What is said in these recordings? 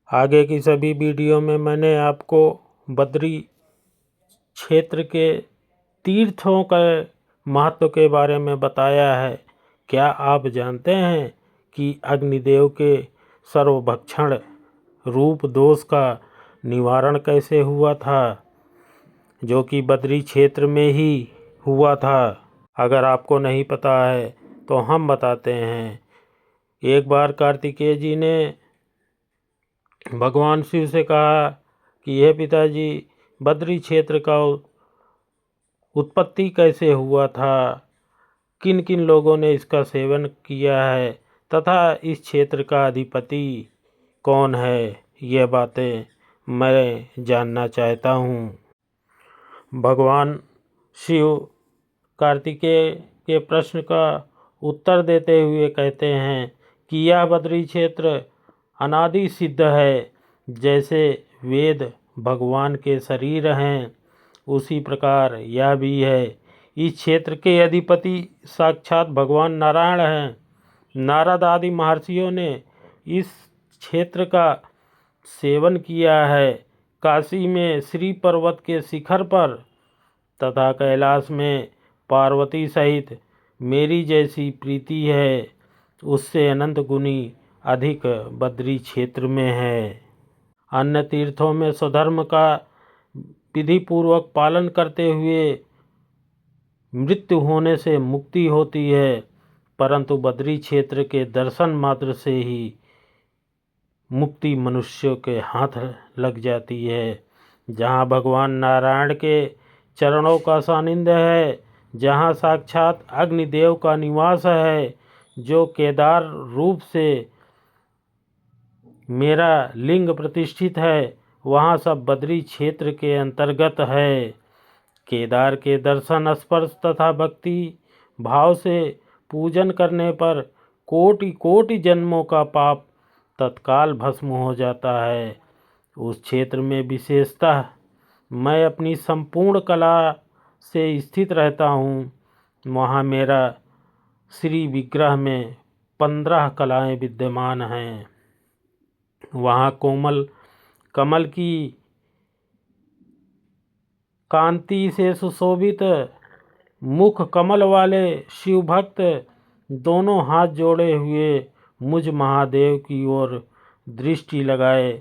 आगे की सभी वीडियो में मैंने आपको बद्री क्षेत्र के तीर्थों के महत्व के बारे में बताया है। क्या आप जानते हैं कि अग्निदेव के सर्वभक्षण रूप दोष का निवारण कैसे हुआ था, जो कि बद्री क्षेत्र में ही हुआ था? अगर आपको नहीं पता है तो हम बताते हैं। एक बार कार्तिकेय जी ने भगवान शिव से कहा कि हे पिताजी, बद्री क्षेत्र का उत्पत्ति कैसे हुआ था, किन किन लोगों ने इसका सेवन किया है तथा इस क्षेत्र का अधिपति कौन है, यह बातें मैं जानना चाहता हूँ। भगवान शिव कार्तिकेय के प्रश्न का उत्तर देते हुए कहते हैं कि यह बद्री क्षेत्र अनादि सिद्ध है। जैसे वेद भगवान के शरीर हैं, उसी प्रकार यह भी है। इस क्षेत्र के अधिपति साक्षात भगवान नारायण हैं। नारद आदि महर्षियों ने इस क्षेत्र का सेवन किया है। काशी में श्री पर्वत के शिखर पर तथा कैलाश में पार्वती सहित मेरी जैसी प्रीति है, उससे अनंत गुनी अधिक बद्री क्षेत्र में है। अन्य तीर्थों में स्वधर्म का विधि पूर्वक पालन करते हुए मृत्यु होने से मुक्ति होती है, परंतु बद्री क्षेत्र के दर्शन मात्र से ही मुक्ति मनुष्यों के हाथ लग जाती है। जहाँ भगवान नारायण के चरणों का सानिध्य है, जहाँ साक्षात अग्निदेव का निवास है, जो केदार रूप से मेरा लिंग प्रतिष्ठित है, वहाँ सब बद्री क्षेत्र के अंतर्गत है। केदार के दर्शन, स्पर्श तथा भक्ति भाव से पूजन करने पर कोटि कोटि जन्मों का पाप तत्काल भस्म हो जाता है। उस क्षेत्र में विशेषतः मैं अपनी संपूर्ण कला से स्थित रहता हूँ। वहाँ मेरा श्री विग्रह में 15 कलाएं विद्यमान हैं। वहाँ कोमल कमल की कांति से सुशोभित मुख कमल वाले शिव भक्त दोनों हाथ जोड़े हुए मुझ महादेव की ओर दृष्टि लगाए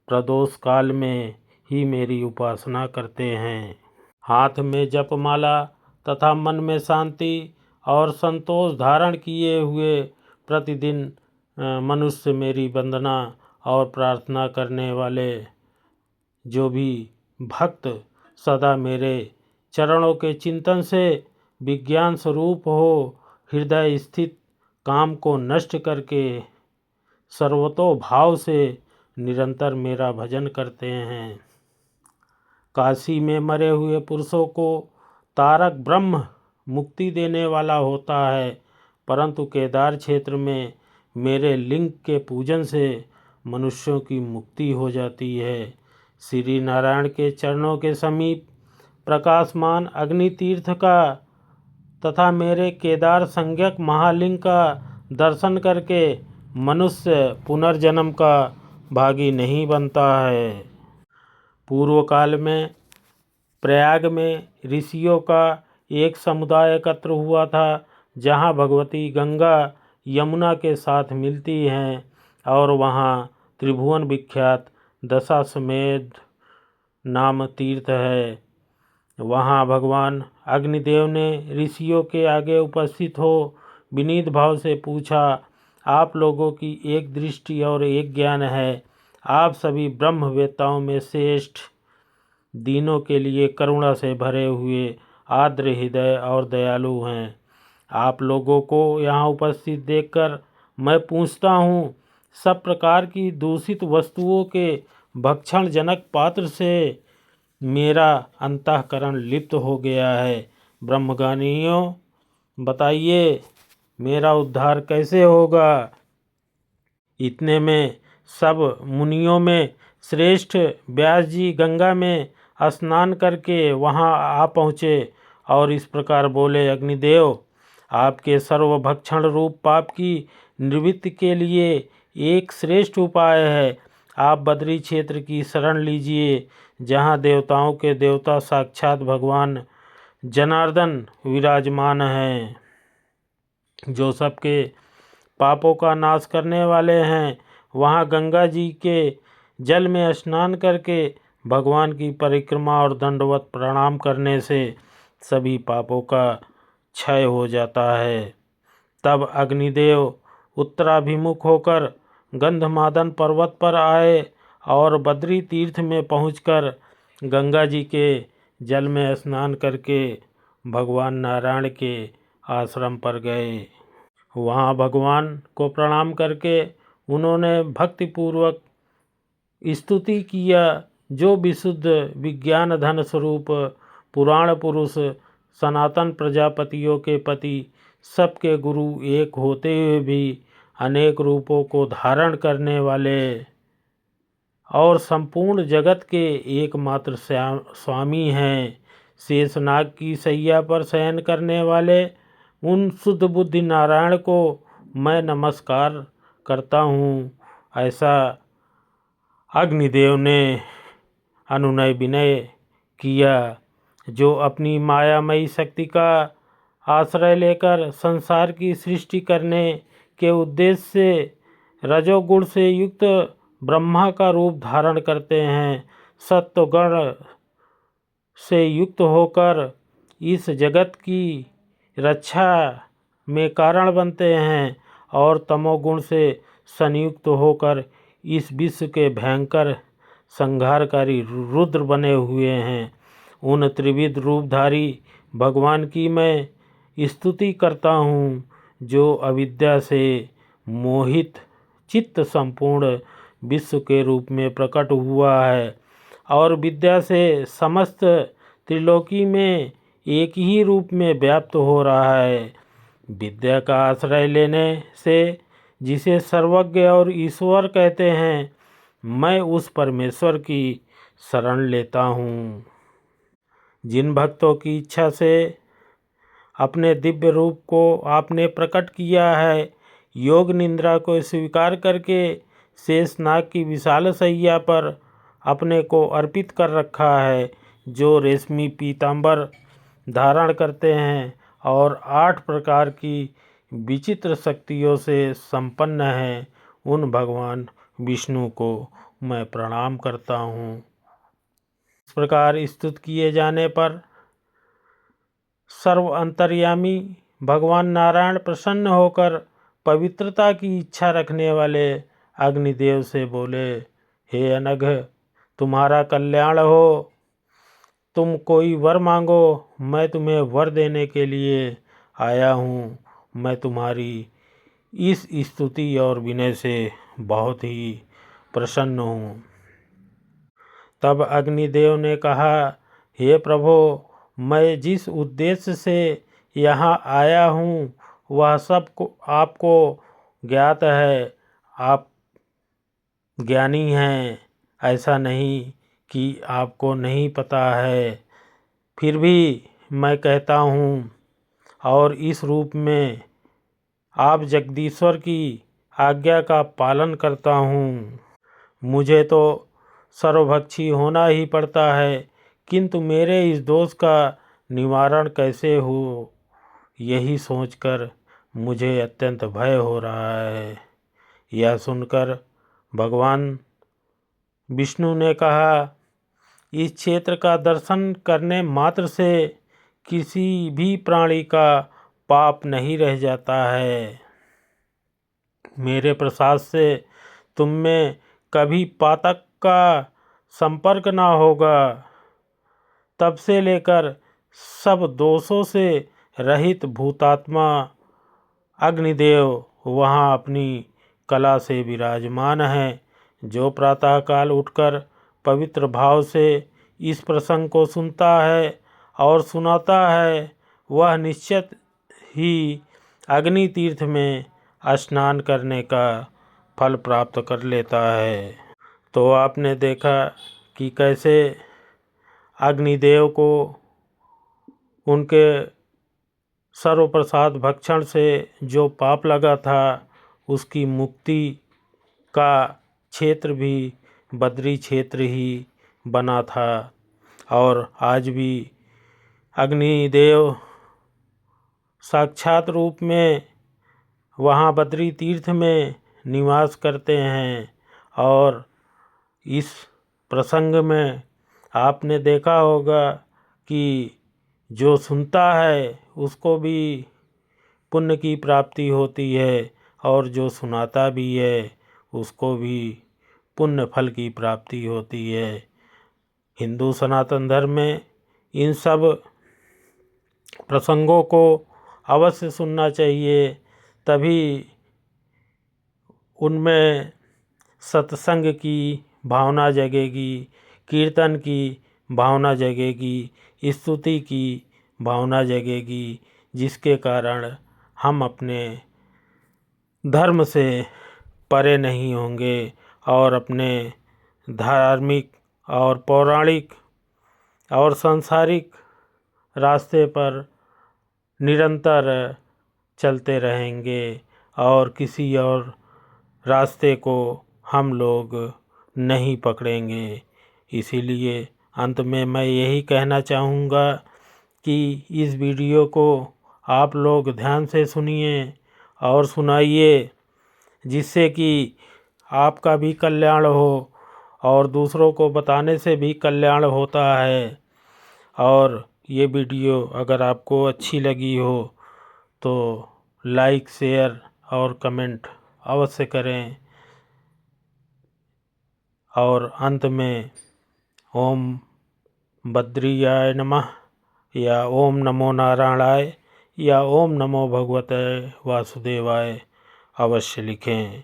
प्रदोष काल में ही मेरी उपासना करते हैं। हाथ में जपमाला तथा मन में शांति और संतोष धारण किए हुए प्रतिदिन मनुष्य मेरी वंदना और प्रार्थना करने वाले जो भी भक्त सदा मेरे चरणों के चिंतन से विज्ञान स्वरूप हो हृदय स्थित काम को नष्ट करके सर्वतोभाव से निरंतर मेरा भजन करते हैं। काशी में मरे हुए पुरुषों को तारक ब्रह्म मुक्ति देने वाला होता है, परंतु केदार क्षेत्र में मेरे लिंग के पूजन से मनुष्यों की मुक्ति हो जाती है। श्री नारायण के चरणों के समीप प्रकाशमान अग्नि तीर्थ का तथा मेरे केदार संज्ञक महालिंग का दर्शन करके मनुष्य पुनर्जन्म का भागी नहीं बनता है। पूर्व काल में प्रयाग में ऋषियों का एक समुदाय एकत्र हुआ था, जहाँ भगवती गंगा यमुना के साथ मिलती हैं और वहाँ त्रिभुवन विख्यात दशाश्वमेध नाम तीर्थ है। वहाँ भगवान अग्निदेव ने ऋषियों के आगे उपस्थित हो विनीत भाव से पूछा, आप लोगों की एक दृष्टि और एक ज्ञान है, आप सभी ब्रह्मवेत्ताओं में श्रेष्ठ, दीनों के लिए करुणा से भरे हुए आर्द्र हृदय और दयालु हैं। आप लोगों को यहाँ उपस्थित देखकर मैं पूछता हूँ, सब प्रकार की दूषित वस्तुओं के भक्षण जनक पात्र से मेरा अंतःकरण लिप्त हो गया है। ब्रह्मज्ञानियों, बताइए मेरा उद्धार कैसे होगा? इतने में सब मुनियों में श्रेष्ठ व्यास जी गंगा में स्नान करके वहाँ आ पहुँचे और इस प्रकार बोले, अग्निदेव, आपके सर्वभक्षण रूप पाप की निवृत्ति के लिए एक श्रेष्ठ उपाय है। आप बद्री क्षेत्र की शरण लीजिए, जहाँ देवताओं के देवता साक्षात भगवान जनार्दन विराजमान हैं, जो सबके पापों का नाश करने वाले हैं। वहाँ गंगा जी के जल में स्नान करके भगवान की परिक्रमा और दंडवत प्रणाम करने से सभी पापों का क्षय हो जाता है। तब अग्निदेव उत्तराभिमुख होकर गंधमादन पर्वत पर आए और बद्री तीर्थ में पहुंचकर गंगा जी के जल में स्नान करके भगवान नारायण के आश्रम पर गए। वहाँ भगवान को प्रणाम करके उन्होंने भक्तिपूर्वक स्तुति किया। जो विशुद्ध विज्ञान धन स्वरूप पुराण पुरुष सनातन प्रजापतियों के पति सबके गुरु एक होते हुए भी अनेक रूपों को धारण करने वाले और संपूर्ण जगत के एकमात्र स्वामी हैं, शेषनाग की शैया पर शयन करने वाले उन शुद्ध बुद्धि नारायण को मैं नमस्कार करता हूँ। ऐसा अग्निदेव ने अनुनय विनय किया, जो अपनी मायामयी शक्ति का आश्रय लेकर संसार की सृष्टि करने के उद्देश्य से रजोगुण से युक्त ब्रह्मा का रूप धारण करते हैं। सत्वगुण से युक्त होकर इस जगत की रक्षा में कारण बनते हैं और तमोगुण से संयुक्त होकर इस विश्व के भयंकर संहारकारी रुद्र बने हुए हैं। उन त्रिविध रूपधारी भगवान की मैं स्तुति करता हूँ, जो अविद्या से मोहित चित्त संपूर्ण विश्व के रूप में प्रकट हुआ है और विद्या से समस्त त्रिलोकी में एक ही रूप में व्याप्त हो रहा है। विद्या का आश्रय लेने से जिसे सर्वज्ञ और ईश्वर कहते हैं, मैं उस परमेश्वर की शरण लेता हूँ। जिन भक्तों की इच्छा से अपने दिव्य रूप को आपने प्रकट किया है, योग निद्रा को स्वीकार करके शेषनाग की विशाल शैया पर अपने को अर्पित कर रखा है, जो रेशमी पीतांबर धारण करते हैं और 8 प्रकार की विचित्र शक्तियों से संपन्न हैं, उन भगवान विष्णु को मैं प्रणाम करता हूँ। इस प्रकार स्तुत किए जाने पर सर्व अंतर्यामी भगवान नारायण प्रसन्न होकर पवित्रता की इच्छा रखने वाले अग्निदेव से बोले, हे अनघ, तुम्हारा कल्याण हो, तुम कोई वर मांगो, मैं तुम्हें वर देने के लिए आया हूँ। मैं तुम्हारी इस स्तुति और विनय से बहुत ही प्रसन्न हूँ। तब अग्निदेव ने कहा, हे प्रभो, मैं जिस उद्देश्य से यहाँ आया हूँ वह सब को आपको ज्ञात है। आप ज्ञानी हैं, ऐसा नहीं कि आपको नहीं पता है। फिर भी मैं कहता हूँ और इस रूप में आप जगदीश्वर की आज्ञा का पालन करता हूँ। मुझे तो सर्वभक्षी होना ही पड़ता है, किंतु मेरे इस दोष का निवारण कैसे हो, यही सोचकर मुझे अत्यंत भय हो रहा है। यह सुनकर भगवान विष्णु ने कहा, इस क्षेत्र का दर्शन करने मात्र से किसी भी प्राणी का पाप नहीं रह जाता है। मेरे प्रसाद से तुम में कभी पातक का संपर्क ना होगा। तब से लेकर सब दोषों से रहित भूतात्मा अग्निदेव वहाँ अपनी कला से विराजमान है। जो प्रातःकाल उठकर पवित्र भाव से इस प्रसंग को सुनता है और सुनाता है, वह निश्चित ही अग्नि तीर्थ में स्नान करने का फल प्राप्त कर लेता है। तो आपने देखा कि कैसे अग्निदेव को उनके सर्वप्रसाद भक्षण से जो पाप लगा था, उसकी मुक्ति का क्षेत्र भी बद्री क्षेत्र ही बना था और आज भी अग्निदेव साक्षात रूप में वहाँ बद्री तीर्थ में निवास करते हैं। और इस प्रसंग में आपने देखा होगा कि जो सुनता है उसको भी पुण्य की प्राप्ति होती है और जो सुनाता भी है उसको भी पुण्य फल की प्राप्ति होती है। हिंदू सनातन धर्म में इन सब प्रसंगों को अवश्य सुनना चाहिए, तभी उनमें सत्संग की भावना जगेगी, कीर्तन की भावना जगेगी, स्तुति की भावना जगेगी, जिसके कारण हम अपने धर्म से परे नहीं होंगे और अपने धार्मिक और पौराणिक और सांसारिक रास्ते पर निरंतर चलते रहेंगे और किसी और रास्ते को हम लोग नहीं पकड़ेंगे। इसीलिए अंत में मैं यही कहना चाहूँगा कि इस वीडियो को आप लोग ध्यान से सुनिए और सुनाइए, जिससे कि आपका भी कल्याण हो और दूसरों को बताने से भी कल्याण होता है। और ये वीडियो अगर आपको अच्छी लगी हो तो लाइक, शेयर और कमेंट अवश्य करें। और अंत में ओम बद्रीयाय नमः या ओम नमो नारायणाय या ओम नमो भगवते वासुदेवाय अवश्य लिखें।